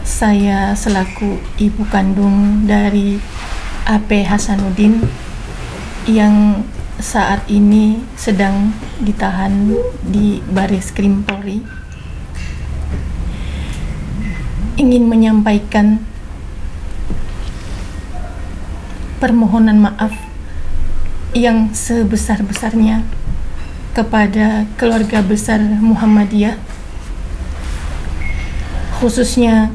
Saya selaku ibu kandung dari AP Hasanuddin yang saat ini sedang ditahan di Bareskrim Polri, ingin menyampaikan permohonan maaf yang sebesar-besarnya kepada keluarga besar Muhammadiyah, khususnya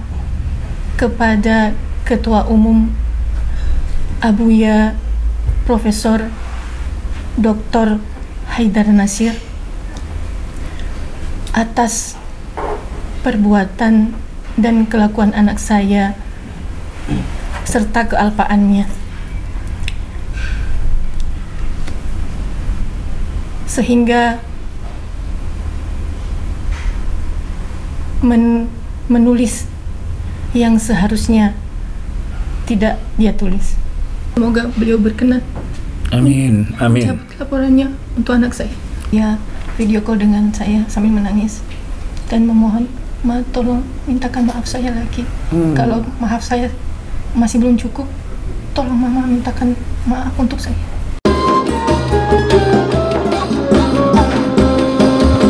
kepada Ketua Umum Abuya Profesor Dr. Haidar Nasir atas perbuatan dan kelakuan anak saya serta kealpaannya, sehingga menulis yang seharusnya tidak dia tulis. Semoga beliau berkenan. Amin, amin. Mencabut laporannya untuk anak saya. Ya, video call dengan saya sambil menangis dan memohon, Ma, tolong mintakan maaf saya lagi. Kalau maaf saya masih belum cukup, tolong Mama mintakan maaf untuk saya.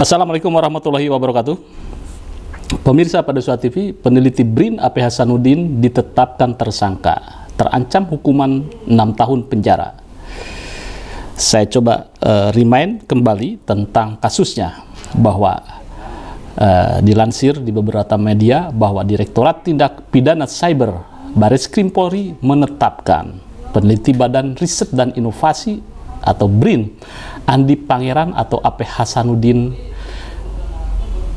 Assalamualaikum warahmatullahi wabarakatuh. Pemirsa Padasuah TV, peneliti BRIN AP Hasanuddin ditetapkan tersangka, terancam hukuman 6 tahun penjara. Saya coba remind kembali tentang kasusnya, bahwa dilansir di beberapa media bahwa Direktorat Tindak Pidana Cyber Bareskrim Polri menetapkan peneliti Badan Riset dan Inovasi atau BRIN Andi Pangeran atau AP Hasanuddin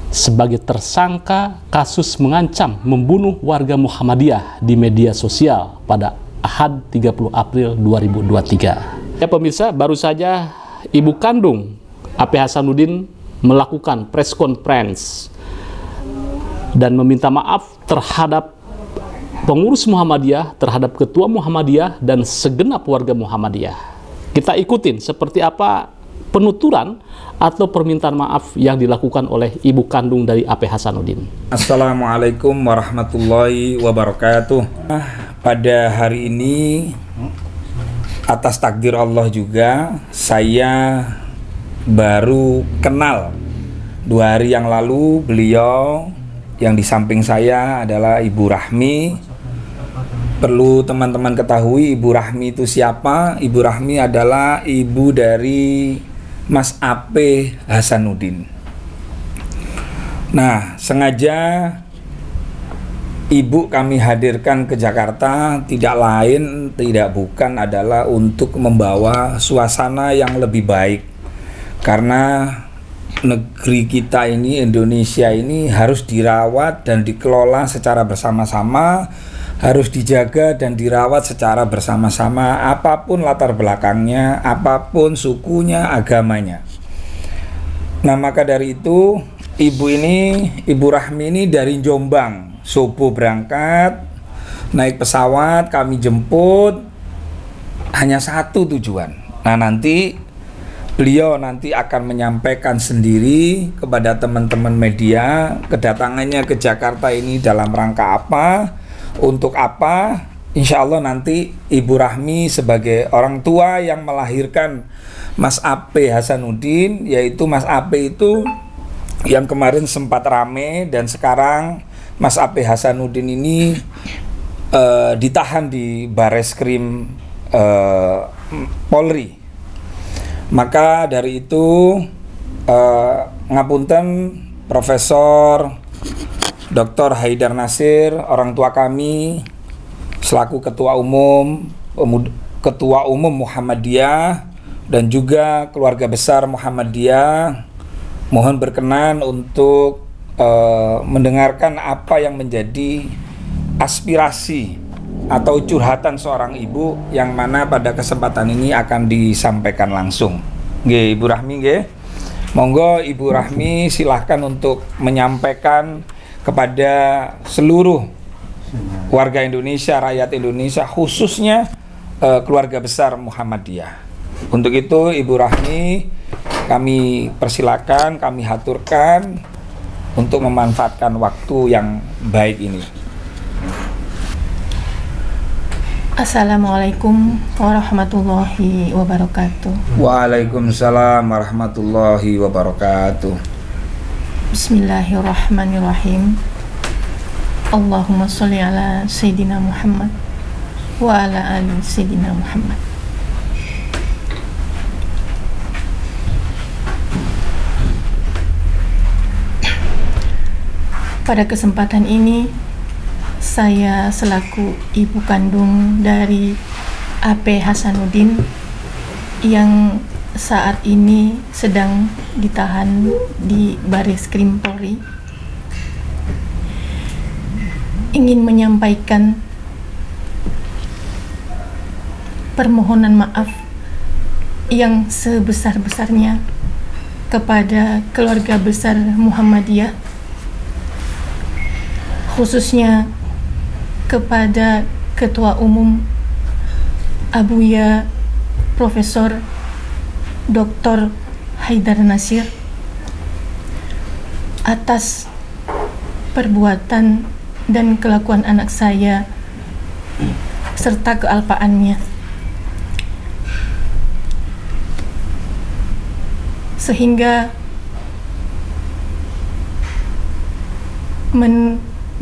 sebagai tersangka kasus mengancam membunuh warga Muhammadiyah di media sosial pada Ahad 30 April 2023. Ya pemirsa, baru saja ibu kandung AP Hasanuddin melakukan press conference dan meminta maaf terhadap pengurus Muhammadiyah, terhadap ketua Muhammadiyah dan segenap warga Muhammadiyah. Kita ikutin seperti apa penuturan atau permintaan maaf yang dilakukan oleh ibu kandung dari AP Hasanuddin. Assalamualaikum warahmatullahi wabarakatuh. Pada hari ini, atas takdir Allah juga, saya baru kenal 2 hari yang lalu. Beliau yang di samping saya adalah Ibu Rahmi. Perlu teman-teman ketahui Ibu Rahmi itu siapa? Ibu Rahmi adalah ibu dari Mas AP Hasanuddin. Nah, sengaja ibu kami hadirkan ke Jakarta tidak lain, tidak bukan adalah untuk membawa suasana yang lebih baik. Karena negeri kita ini, Indonesia ini harus dirawat dan dikelola secara bersama-sama, harus dijaga dan dirawat secara bersama-sama, apapun latar belakangnya, apapun sukunya, agamanya. Nah, maka dari itu Ibu Rahmi ini dari Jombang, subuh berangkat, naik pesawat, kami jemput, hanya satu tujuan. Nah, nanti beliau akan menyampaikan sendiri kepada teman-teman media kedatangannya ke Jakarta ini dalam rangka apa, untuk apa. Insya Allah nanti Ibu Rahmi sebagai orang tua yang melahirkan Mas AP Hasanuddin, yaitu Mas AP itu yang kemarin sempat rame dan sekarang Mas AP Hasanuddin ini ditahan di Bareskrim Polri. Maka dari itu ngapunten Profesor Dr. Haidar Nasir, orang tua kami selaku Ketua Umum Muhammadiyah dan juga keluarga besar Muhammadiyah, mohon berkenan untuk mendengarkan apa yang menjadi aspirasi atau curhatan seorang ibu yang mana pada kesempatan ini akan disampaikan langsung. Nggih, Ibu Rahmi nggih. Monggo Ibu Rahmi silahkan untuk menyampaikan kepada seluruh warga Indonesia, rakyat Indonesia, khususnya keluarga besar Muhammadiyah. Untuk itu Ibu Rahmi kami persilakan, kami haturkan untuk memanfaatkan waktu yang baik ini. Assalamualaikum warahmatullahi wabarakatuh. Waalaikumsalam warahmatullahi wabarakatuh. Bismillahirrahmanirrahim. Allahumma sholli ala Sayyidina Muhammad wa ala ali Sayyidina Muhammad. Pada kesempatan ini, saya selaku ibu kandung dari AP Hasanuddin yang saat ini sedang ditahan di Bareskrim Polri, ingin menyampaikan permohonan maaf yang sebesar-besarnya kepada keluarga besar Muhammadiyah, khususnya kepada Ketua Umum Abuya Profesor Dr. Haidar Nasir atas perbuatan dan kelakuan anak saya serta kealpaannya, sehingga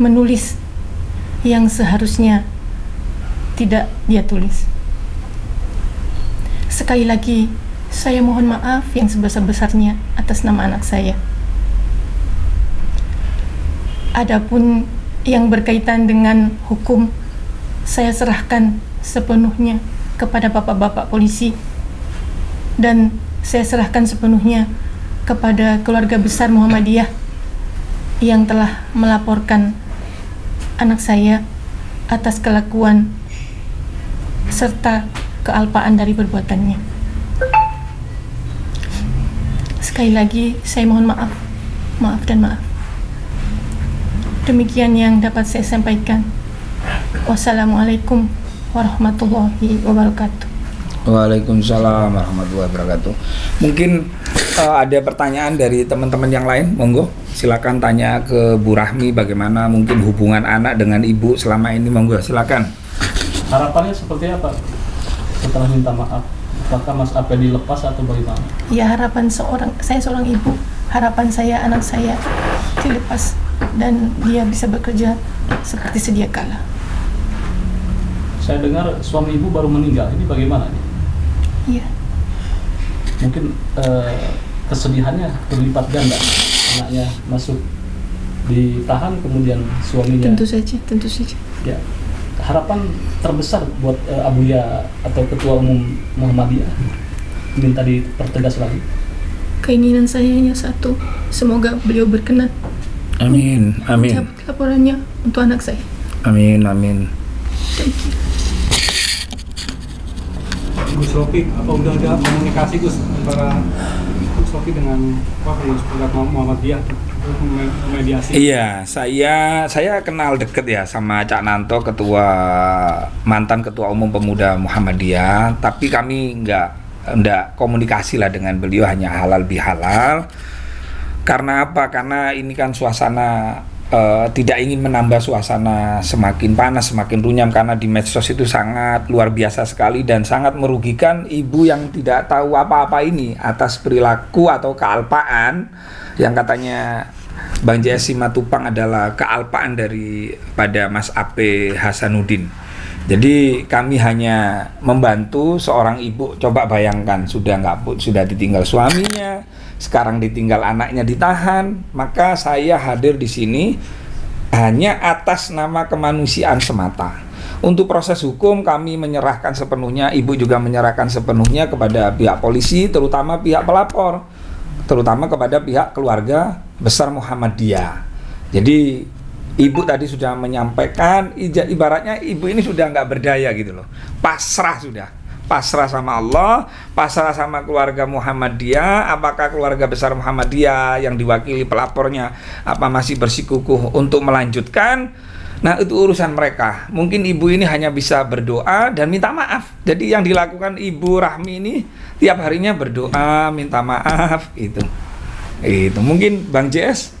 menulis yang seharusnya tidak dia tulis. Sekali lagi, saya mohon maaf yang sebesar-besarnya atas nama anak saya. Adapun yang berkaitan dengan hukum, saya serahkan sepenuhnya kepada bapak-bapak polisi, dan saya serahkan sepenuhnya kepada keluarga besar Muhammadiyah yang telah melaporkan anak saya atas kelakuan serta kealpaan dari perbuatannya. Sekali lagi, saya mohon maaf, maaf dan maaf. Demikian yang dapat saya sampaikan. Wassalamualaikum warahmatullahi wabarakatuh. Waalaikumsalam warahmatullahi wabarakatuh. Mungkin ada pertanyaan dari teman-teman yang lain, monggo silakan tanya ke Bu Rahmi bagaimana mungkin hubungan anak dengan ibu selama ini, monggo silakan. Harapannya seperti apa setelah minta maaf? Apakah Mas Ape dilepas atau bagaimana? Ya, harapan saya seorang ibu, harapan saya anak saya dilepas dan dia bisa bekerja seperti sedia kala. Saya dengar suami ibu baru meninggal, ini bagaimana nih? Iya. Mungkin kesedihannya berlipat ganda, anaknya masuk ditahan kemudian suaminya. Tentu saja. Ya. Harapan terbesar buat Abuya atau Ketua Umum Muhammadiyah, minta dipertegas lagi. Keinginan saya hanya satu, semoga beliau berkenan. Amin, amin. Mencabut laporannya untuk anak saya. Amin, amin. Thank you. Gus Rofi, apa udah ada komunikasi Gus antara Gus Rofi dengan pengurus Muhammadiyah untuk mediasi? Iya, saya kenal deket ya sama Cak Nanto, mantan ketua umum pemuda Muhammadiyah, tapi kami nggak komunikasi lah dengan beliau, hanya halal bihalal. Karena apa? Karena ini kan suasana tidak ingin menambah suasana semakin panas, semakin runyam, karena di medsos itu sangat luar biasa sekali dan sangat merugikan ibu yang tidak tahu apa-apa ini atas perilaku atau kealpaan yang katanya Bang JS Simatupang adalah kealpaan daripada Mas AP Hasanuddin. Jadi kami hanya membantu seorang ibu. Coba bayangkan, sudah ditinggal suaminya, sekarang ditinggal anaknya ditahan. Maka saya hadir di sini hanya atas nama kemanusiaan semata. Untuk proses hukum kami menyerahkan sepenuhnya, ibu juga menyerahkan sepenuhnya kepada pihak polisi, terutama pihak pelapor, terutama kepada pihak keluarga besar Muhammadiyah. Jadi ibu tadi sudah menyampaikan, ibaratnya ibu ini sudah nggak berdaya gitu loh, pasrah sudah, pasrah sama Allah, pasrah sama keluarga Muhammadiyah. Apakah keluarga besar Muhammadiyah yang diwakili pelapornya apa masih bersikukuh untuk melanjutkan? Nah, itu urusan mereka. Mungkin ibu ini hanya bisa berdoa dan minta maaf. Jadi yang dilakukan Ibu Rahmi ini tiap harinya berdoa, minta maaf, itu mungkin Bang JS.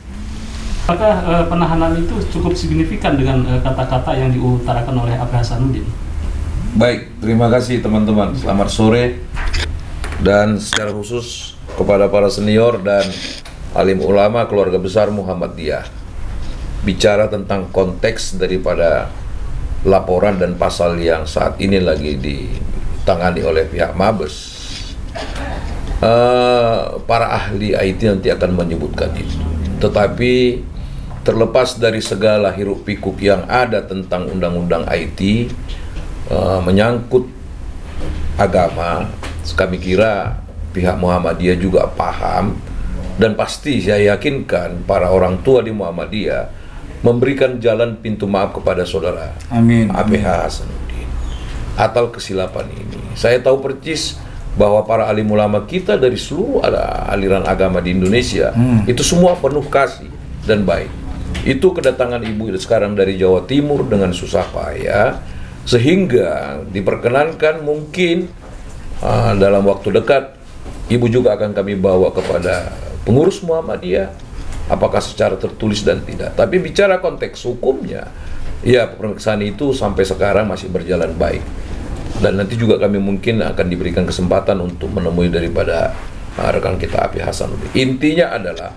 Apakah penahanan itu cukup signifikan dengan kata-kata yang diutarakan oleh AP Hasanuddin? Baik, terima kasih teman-teman. Selamat sore dan secara khusus kepada para senior dan alim ulama keluarga besar Muhammadiyah. Bicara tentang konteks daripada laporan dan pasal yang saat ini lagi ditangani oleh pihak Mabes. Para ahli IT nanti akan menyebutkan itu. Tetapi terlepas dari segala hiruk pikuk yang ada tentang undang-undang IT menyangkut agama, kami kira pihak Muhammadiyah juga paham, dan pasti saya yakinkan para orang tua di Muhammadiyah memberikan jalan pintu maaf kepada saudara APH Hasanuddin atas kesilapan ini. Saya tahu percis bahwa para alim ulama kita dari seluruh aliran agama di Indonesia itu semua penuh kasih dan baik. Itu kedatangan ibu sekarang dari Jawa Timur dengan susah payah, sehingga diperkenankan mungkin dalam waktu dekat ibu juga akan kami bawa kepada pengurus Muhammadiyah, apakah secara tertulis dan tidak. Tapi bicara konteks hukumnya, ya pemeriksaan itu sampai sekarang masih berjalan baik. Dan nanti juga kami mungkin akan diberikan kesempatan untuk menemui daripada rekan kita APH Hasanuddin. Intinya adalah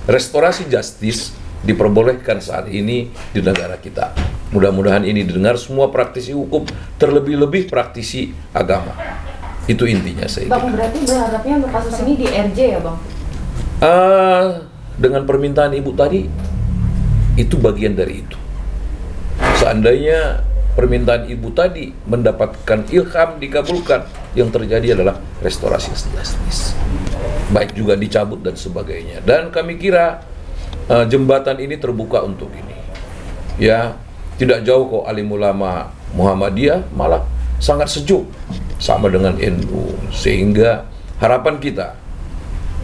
restorasi justice diperbolehkan saat ini di negara kita. Mudah-mudahan ini didengar semua praktisi hukum, terlebih-lebih praktisi agama. Itu intinya saya Bang, berarti berharapnya untuk kasus ini di RJ ya Bang? Dengan permintaan ibu tadi, itu bagian dari itu. Seandainya permintaan ibu tadi mendapatkan ilham dikabulkan, yang terjadi adalah restorasi justice, baik juga dicabut dan sebagainya. Dan kami kira jembatan ini terbuka untuk ini. Ya, tidak jauh kok alim ulama Muhammadiyah, malah sangat sejuk sama dengan NU, sehingga harapan kita,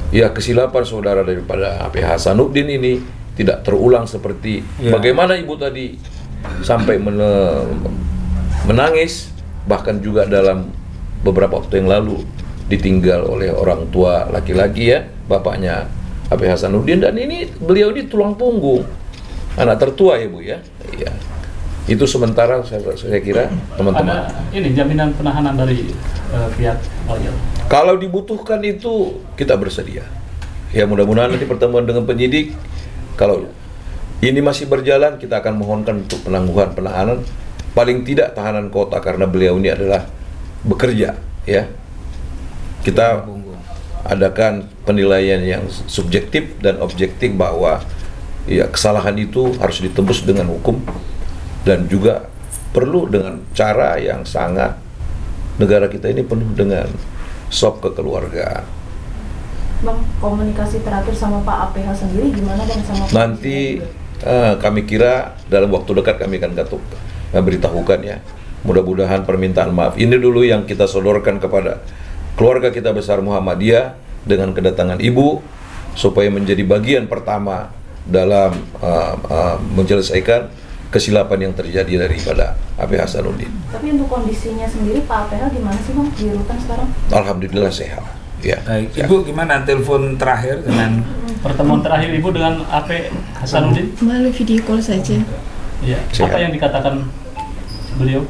ya kesilapan saudara daripada APH Hasanuddin ini tidak terulang seperti bagaimana ibu tadi sampai menangis, bahkan juga dalam beberapa waktu yang lalu ditinggal oleh orang tua laki-laki, ya, bapaknya APH Hasanuddin, dan ini beliau ini tulang punggung, anak tertua ya Bu ya. Iya. Itu sementara saya kira teman-teman. Ada ini jaminan penahanan dari pihak lawyer. Kalau dibutuhkan itu kita bersedia. Ya mudah-mudahan nanti pertemuan dengan penyidik, kalau ini masih berjalan kita akan mohonkan untuk penangguhan penahanan, paling tidak tahanan kota, karena beliau ini adalah bekerja, ya. Kita adakan penilaian yang subjektif dan objektif bahwa ya kesalahan itu harus ditebus dengan hukum, dan juga perlu dengan cara yang sangat, negara kita ini penuh dengan sop kekeluargaan. Bang, komunikasi terakhir sama Pak APH sendiri gimana Bang sama Pak? Nanti kami kira dalam waktu dekat kami akan beritahukan, ya. Mudah-mudahan permintaan maaf ini dulu yang kita sodorkan kepada keluarga kita besar Muhammadiyah dengan kedatangan ibu, supaya menjadi bagian pertama dalam menyelesaikan kesilapan yang terjadi daripada APH Hasanuddin. Tapi untuk kondisinya sendiri Pak APH gimana sih Bang di rutan sekarang? Alhamdulillah sehat. Ya. Baik, Ibu gimana telepon terakhir dengan Pertemuan terakhir Ibu dengan APH Hasanuddin? Melalui video call saja. Iya. Sehat. Apa yang dikatakan beliau?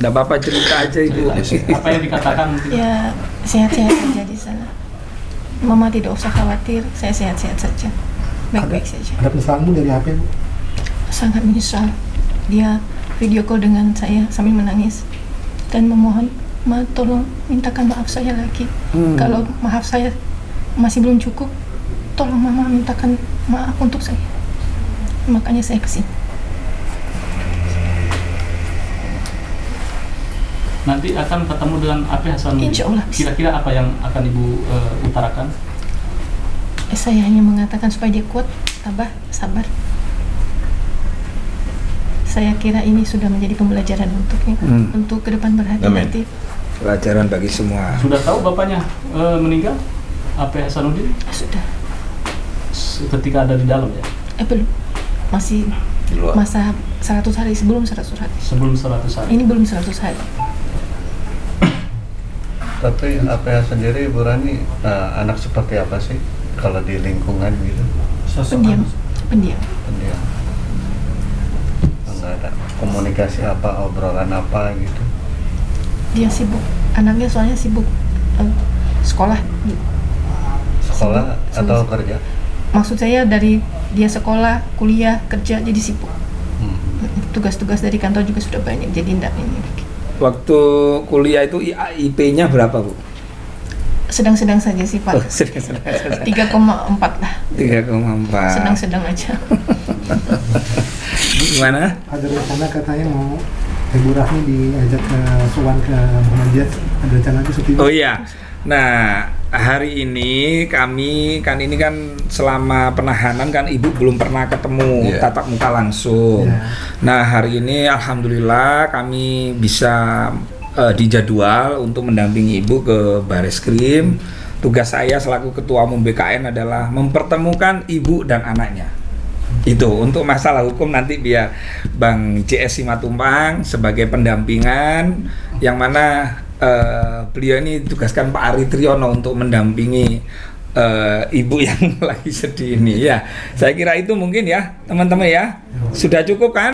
Nggak apa-apa, cerita aja Ibu. Apa yang dikatakan? Ya, sehat-sehat saja di sana. Mama tidak usah khawatir, saya sehat-sehat saja. Baik-baik saja. Ada pesanmu dari HP? Sangat menyesal. Dia video call dengan saya sambil menangis dan memohon, "Ma, tolong mintakan maaf saya lagi. Kalau maaf saya masih belum cukup, tolong Mama mintakan maaf untuk saya." Makanya saya kesini. Nanti akan ketemu dengan APH Hasanuddin. Insya Allah bisa. Kira-kira apa yang akan Ibu utarakan? Saya hanya mengatakan supaya dia kuat, tabah, sabar. Saya kira ini sudah menjadi pembelajaran untuknya, untuk ke depan berhati-hati. Pelajaran bagi semua. Sudah tahu bapaknya meninggal? APH Hasanuddin? Sudah. Ketika ada di dalam ya? Belum. Masih Di luar. masa 100 hari, sebelum 100 hari. Sebelum 100 hari. Ini belum 100 hari. Tapi APH sendiri Ibu Rani anak seperti apa sih kalau di lingkungan gitu? Pendiam. pendiam. Pendiam. Nggak ada komunikasi apa, obrolan apa gitu. Dia sibuk, anaknya soalnya sibuk sekolah. Sekolah Sibuk. atau kerja? Maksud saya dari dia sekolah, kuliah, kerja, jadi sibuk. Tugas-tugas dari kantor juga sudah banyak, jadi enggak ini. Waktu kuliah itu IP-nya berapa, Bu? Sedang-sedang saja sih, Pak. Oh, sedang-sedang saja. 3,4 lah. 3,4. Sedang-sedang aja. Gimana? Ada rencana katanya mau Ibu Rahmi diajak ke Sowan ke Muhammadiyah, ada rencana itu seperti itu? Oh iya. Nah, hari ini kami kan selama penahanan kan Ibu belum pernah ketemu tatap muka langsung. Nah, hari ini alhamdulillah kami bisa dijadwal untuk mendampingi Ibu ke Bareskrim. Tugas saya selaku Ketua Umum BKN adalah mempertemukan Ibu dan anaknya. Itu untuk masalah hukum nanti biar Bang CS Simatupang sebagai pendampingan, yang mana beliau ini ditugaskan Pak Ari Triyono untuk mendampingi ibu yang lagi sedih ini ya. Saya kira itu mungkin ya teman-teman ya. Sudah cukup kan?